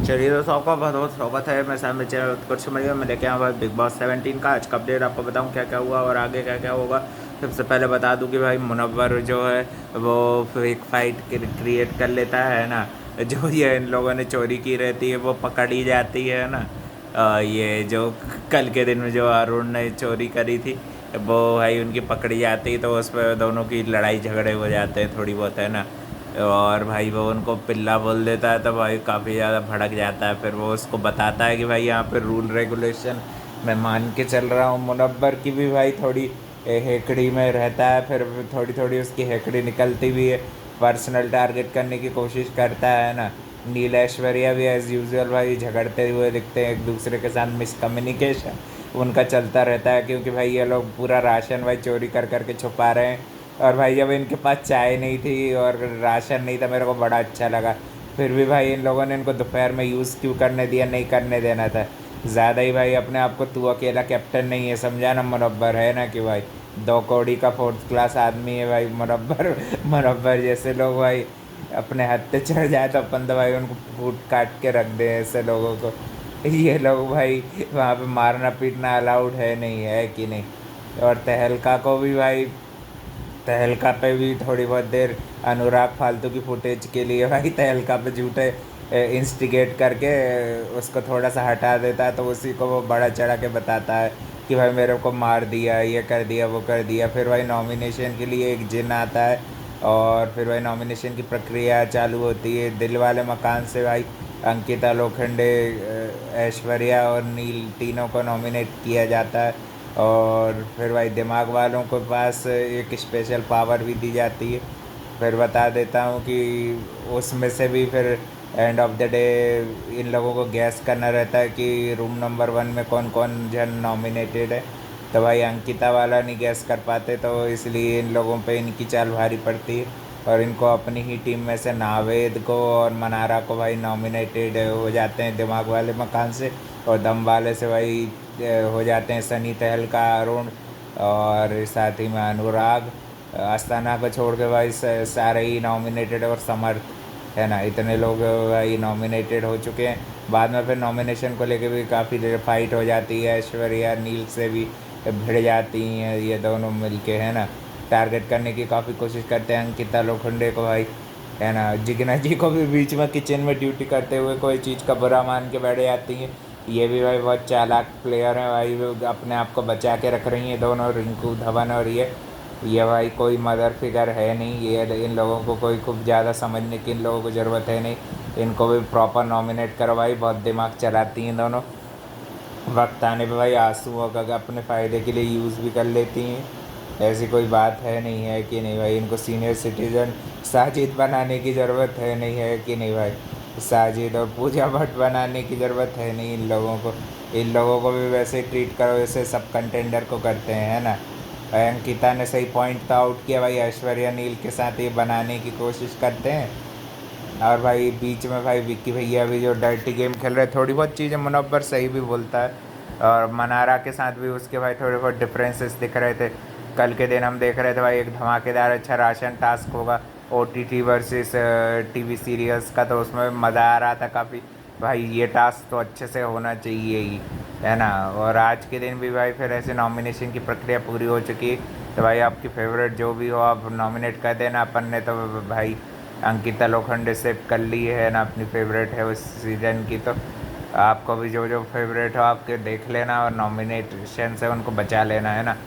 चलिए दोस्तों, आपका बहुत बहुत स्वागत है। मैं सामने चैनल उत्कर्ष मलिया में लेके आया भाई बिग बॉस 17 का आज का अपडेट। आपको बताऊं क्या क्या हुआ और आगे क्या क्या होगा। सबसे पहले बता दूं कि भाई मुनव्वर जो है वो एक फाइट क्रिएट कर लेता है ना। जो ये इन लोगों ने चोरी की रहती है वो पकड़ ही जाती है ना। ये जो कल के दिन में जो अरुण ने चोरी करी थी वो भाई उनकी पकड़ी जाती, तो उस पर दोनों की लड़ाई झगड़े हो जाते हैं थोड़ी बहुत, है ना। और भाई वो उनको पिल्ला बोल देता है तो भाई काफ़ी ज़्यादा भड़क जाता है। फिर वो उसको बताता है कि भाई यहाँ पे रूल रेगुलेशन मैं मान के चल रहा हूँ। मुनव्वर की भी भाई थोड़ी हेकड़ी में रहता है, फिर थोड़ी थोड़ी उसकी हेकड़ी निकलती भी है। पर्सनल टारगेट करने की कोशिश करता है ना। नील ऐश्वर्या भी एज़ यूजुअल भाई झगड़ते हुए दिखते हैं एक दूसरे के साथ। मिसकम्युनिकेशन उनका चलता रहता है क्योंकि भाई ये लोग पूरा राशन भाई चोरी कर करके छुपा रहे हैं। और भाई जब इनके पास चाय नहीं थी और राशन नहीं था, मेरे को बड़ा अच्छा लगा। फिर भी भाई इन लोगों ने इनको दोपहर में यूज़ क्यों करने दिया, नहीं करने देना था। ज़्यादा ही भाई अपने आप को तू अकेला कैप्टन नहीं है समझा ना मुनव्वर, है ना कि भाई 2 कौड़ी का 4th क्लास आदमी है भाई मुनव्वर। मुनव्वर जैसे लोग भाई अपने हद पे चढ़ जाए तो अपन तो भाई उनको कूट काट के रख दे ऐसे लोगों को। ये लोग भाई वहाँ पे मारना पीटना अलाउड है नहीं, है कि नहीं। और तहलका को भी भाई, तहलका पे भी थोड़ी बहुत देर अनुराग फालतू की फुटेज के लिए भाई तहलका पे झूठे इंस्टिगेट करके उसको थोड़ा सा हटा देता है, तो उसी को वो बड़ा चढ़ा के बताता है कि भाई मेरे को मार दिया, ये कर दिया, वो कर दिया। फिर भाई नॉमिनेशन के लिए एक जिन आता है और फिर भाई नॉमिनेशन की प्रक्रिया चालू होती है। दिल वाले मकान से भाई अंकिता लोखंडे, ऐश्वर्या और नील तीनों को नॉमिनेट किया जाता है। और फिर भाई दिमाग वालों के पास एक स्पेशल पावर भी दी जाती है। फिर बता देता हूँ कि उसमें से भी फिर end of the day in लोगों को गैस करना रहता है कि रूम नंबर 1 में कौन कौन जन नॉमिनेटेड है। तो भाई अंकिता वाला नहीं गैस कर पाते, तो इसलिए इन लोगों पे इनकी चाल भारी पड़ती है। और इनको अपनी ही टीम में से नावेद को और मनारा को भाई नॉमिनेटेड हो जाते हैं दिमाग वाले मकान से। और दम वाले से भाई हो जाते हैं सनी तहलका, अरुण और साथ ही में अनुराग। अस्थाना को छोड़ के भाई सारे ही नॉमिनेटेड और समर्थ, है ना। इतने लोग भाई नॉमिनेटेड हो चुके हैं। बाद में फिर नॉमिनेशन को लेके भी काफ़ी देर फाइट हो जाती है। ऐश्वर्या नील से भी भिड़ जाती हैं ये दोनों मिलके, है ना। टारगेट करने की काफ़ी कोशिश करते हैं अंकिता लोखंडे को भाई, है ना। जिग्ना जी को भी बीच में किचन में ड्यूटी करते हुए कोई चीज़ का बुरा मान के बैठ जाती हैं। ये भी भाई बहुत चालाक प्लेयर हैं भाई, वो अपने आप को बचा के रख रही हैं दोनों, रिंकू धवन और ये भाई कोई मदर फिगर है नहीं। ये इन लोगों को कोई खूब ज़्यादा समझने की इन लोगों को ज़रूरत है नहीं। इनको भी प्रॉपर नॉमिनेट करो भाई, बहुत दिमाग चलाती हैं दोनों। वक्त आने पे भाई आंसुओं का अपने फ़ायदे के लिए यूज़ भी कर लेती हैं। ऐसी कोई बात है नहीं, है कि नहीं भाई। इनको सीनियर सिटीज़न साजिद बनाने की ज़रूरत है नहीं, है कि नहीं भाई। साजिद और पूजा भट्ट बनाने की ज़रूरत है नहीं इन लोगों को। इन लोगों को भी वैसे ही ट्रीट करो जैसे सब कंटेंडर को करते हैं, है ना। अंकिता ने सही पॉइंट तो आउट किया भाई, ऐश्वर्या नील के साथ ये बनाने की कोशिश करते हैं। और भाई बीच में भाई विक्की भैया भी जो डर्टी गेम खेल रहे हैं, थोड़ी बहुत चीज़ें मुनव्वर सही भी बोलता है। और मनारा के साथ भी उसके भाई थोड़े बहुत डिफरेंसेस दिख रहे थे। कल के दिन हम देख रहे थे भाई एक धमाकेदार अच्छा राशन टास्क होगा ओटीटी वर्सेस टीवी सीरियल्स का, तो उसमें मज़ा आ रहा था काफ़ी। भाई ये टास्क तो अच्छे से होना चाहिए ही, है ना। और आज के दिन भी भाई फिर ऐसे नॉमिनेशन की प्रक्रिया पूरी हो चुकी है। तो भाई आपकी फेवरेट जो भी हो आप नॉमिनेट कर देना। अपन ने तो भाई अंकिता लोखंडे से कर ली है ना, अपनी फेवरेट है उस सीज़न की। तो आपको भी जो जो फेवरेट हो आपके देख लेना और नॉमिनेशन से उनको बचा लेना, है ना।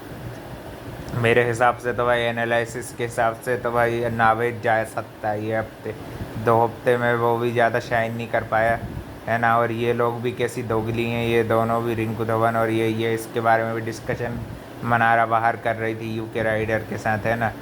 मेरे हिसाब से तो भाई एनालिसिस के हिसाब से तो भाई नावेद जा सकता है ये हफ्ते, 2 हफ्ते में वो भी ज़्यादा शाइन नहीं कर पाया, है ना। और ये लोग भी कैसी दोगली हैं ये दोनों भी, रिंकू धवन और ये इसके बारे में भी डिस्कशन मनारा बाहर कर रही थी यूके राइडर के साथ, है ना।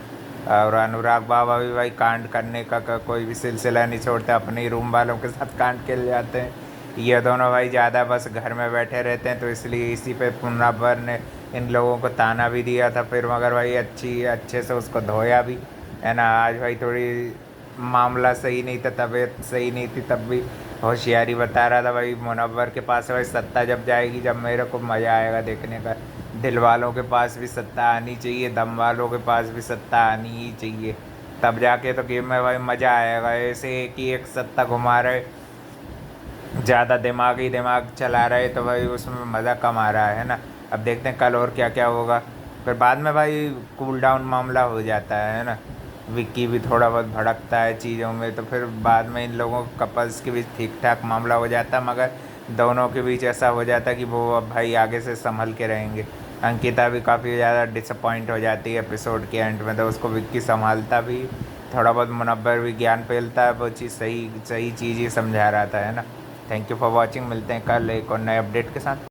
और अनुराग बाबा भी भाई कांड करने का कोई भी सिलसिला नहीं छोड़ते, अपने ही रूम वालों के साथ कांड खेल जाते हैं। ये दोनों भाई ज़्यादा बस घर में बैठे रहते हैं, तो इसलिए इसी पे पुनरावर ने इन लोगों को ताना भी दिया था फिर, मगर भाई अच्छे से उसको धोया भी, है ना। आज भाई थोड़ी मामला सही नहीं था, तबीयत सही नहीं थी, तब भी होशियारी बता रहा था भाई मुनव्वर के पास भाई सत्ता जब जाएगी जब मेरे को मज़ा आएगा देखने का। दिल वालों के पास भी सत्ता आनी चाहिए, दम वालों के पास भी सत्ता आनी ही चाहिए, तब जाके तो गेम में भाई मज़ा आएगा। ऐसे एक ही एक सत्ता घुमा रहे ज़्यादा दिमाग चला रहे तो भाई उसमें मज़ा कम आ रहा है ना। अब देखते हैं कल और क्या क्या होगा। फिर बाद में भाई कूल डाउन मामला हो जाता है ना। विक्की भी थोड़ा बहुत भड़कता है चीज़ों में, तो फिर बाद में इन लोगों कपल्स के बीच ठीक ठाक मामला हो जाता है, मगर दोनों के बीच ऐसा हो जाता है कि वो अब भाई आगे से संभल के रहेंगे। अंकिता भी काफ़ी ज़्यादा डिसअपॉइंट हो जाती है एपिसोड के एंड में, तो उसको विक्की संभालता भी, थोड़ा बहुत मुनव्वर भी ज्ञान पेलता है, वो चीज़ सही सही चीज़ ही समझा रहा था, है ना। थैंक यू फॉर वॉचिंग, मिलते हैं कल एक और नए अपडेट के साथ।